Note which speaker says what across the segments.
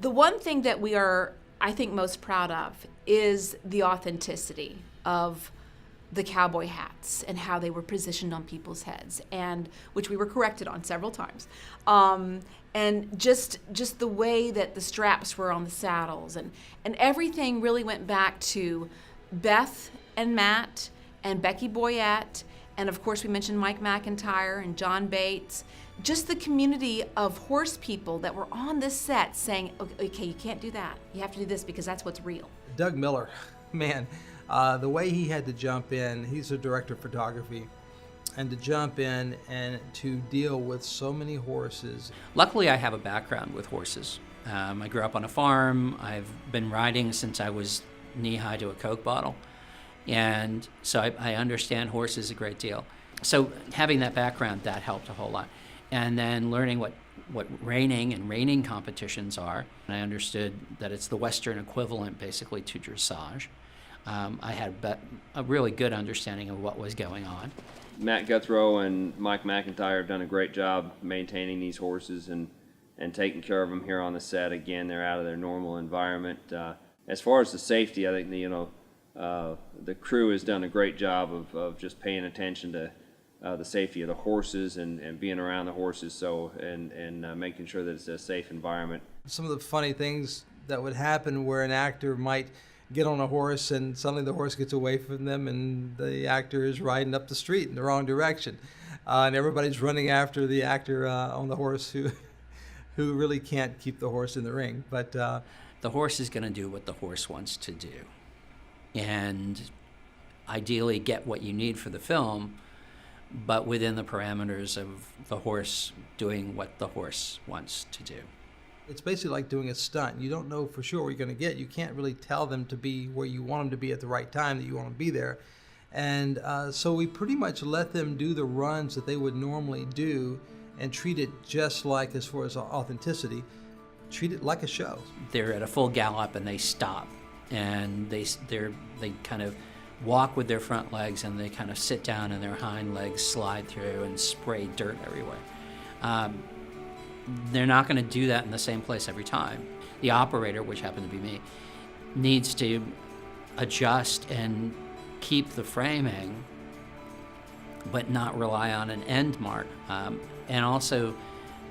Speaker 1: The one thing that we are, I think, most proud of is the authenticity of the cowboy hats and how they were positioned on people's heads, and which we were corrected on several times. And just the way that the straps were on the saddles, and everything really went back to Beth and Matt and Becky Boyette, and of course we mentioned Mike McIntyre and John Bates. Just the community of horse people that were on this set saying, okay, you can't do that. You have to do this because that's what's real.
Speaker 2: Doug Miller, man, the way he had to jump in, he's a director of photography, and to jump in and to deal with so many horses.
Speaker 3: Luckily, I have a background with horses. I grew up on a farm. I've been riding since I was knee-high to a Coke bottle. And so I understand horses a great deal. So having that background, that helped a whole lot. And then learning what reining and reining competitions are. And I understood that it's the Western equivalent, basically, to dressage. I had a really good understanding of what was going on.
Speaker 4: Matt Guthrow and Mike McIntyre have done a great job maintaining these horses and taking care of them here on the set. Again, they're out of their normal environment. As far as the safety, I think the crew has done a great job of just paying attention to the safety of the horses and being around the horses, and making sure that it's a safe environment.
Speaker 2: Some of the funny things that would happen where an actor might get on a horse and suddenly the horse gets away from them and the actor is riding up the street in the wrong direction, and everybody's running after the actor on the horse who really can't keep the horse in the ring. But
Speaker 3: the horse is going to do what the horse wants to do, and ideally get what you need for the film, but within the parameters of the horse doing what the horse wants to do.
Speaker 2: It's basically like doing a stunt. You don't know for sure what you're going to get. You can't really tell them to be where you want them to be at the right time, that you want them to be there. And so we pretty much let them do the runs that they would normally do and treat it just like, as far as authenticity, treat it like a show.
Speaker 3: They're at a full gallop and they stop, and they kind of walk with their front legs, and they kind of sit down and their hind legs slide through and spray dirt everywhere. They're not going to do that in the same place every time. The operator, which happened to be me, needs to adjust and keep the framing, but not rely on an end mark. And also,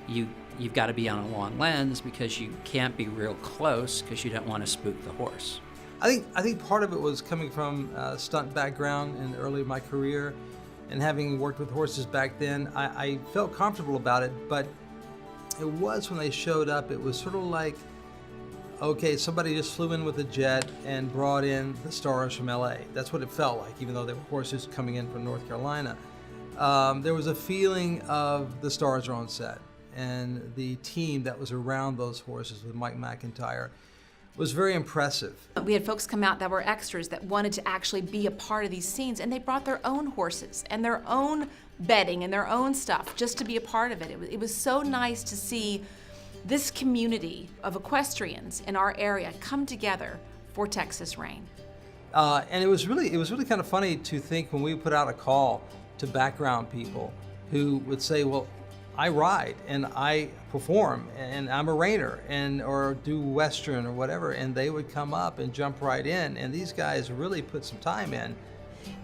Speaker 3: you've got to be on a long lens because you can't be real close because you don't want to spook the horse.
Speaker 2: I think part of it was coming from a stunt background in early in my career, and having worked with horses back then, I felt comfortable about it, but it was when they showed up, it was sort of like, okay, somebody just flew in with a jet and brought in the stars from LA. That's what it felt like, even though they were horses coming in from North Carolina. There was a feeling of the stars are on set, and the team that was around those horses with Mike McIntyre was very impressive.
Speaker 1: We had folks come out that were extras that wanted to actually be a part of these scenes, and they brought their own horses and their own bedding and their own stuff just to be a part of it. It was so nice to see this community of equestrians in our area come together for Texas Rein.
Speaker 2: And it was really kind of funny to think when we put out a call to background people who would say, well, I ride and I perform and I'm a reiner or do Western or whatever, and they would come up and jump right in, and these guys really put some time in.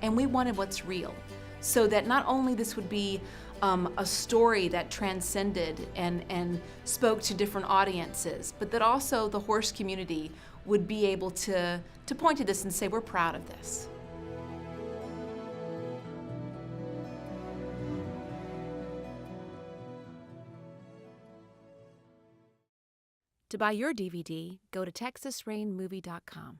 Speaker 1: And we wanted what's real, so that not only this would be a story that transcended and spoke to different audiences, but that also the horse community would be able to point to this and say, we're proud of this. To buy your DVD, go to TexasReinMovie.com.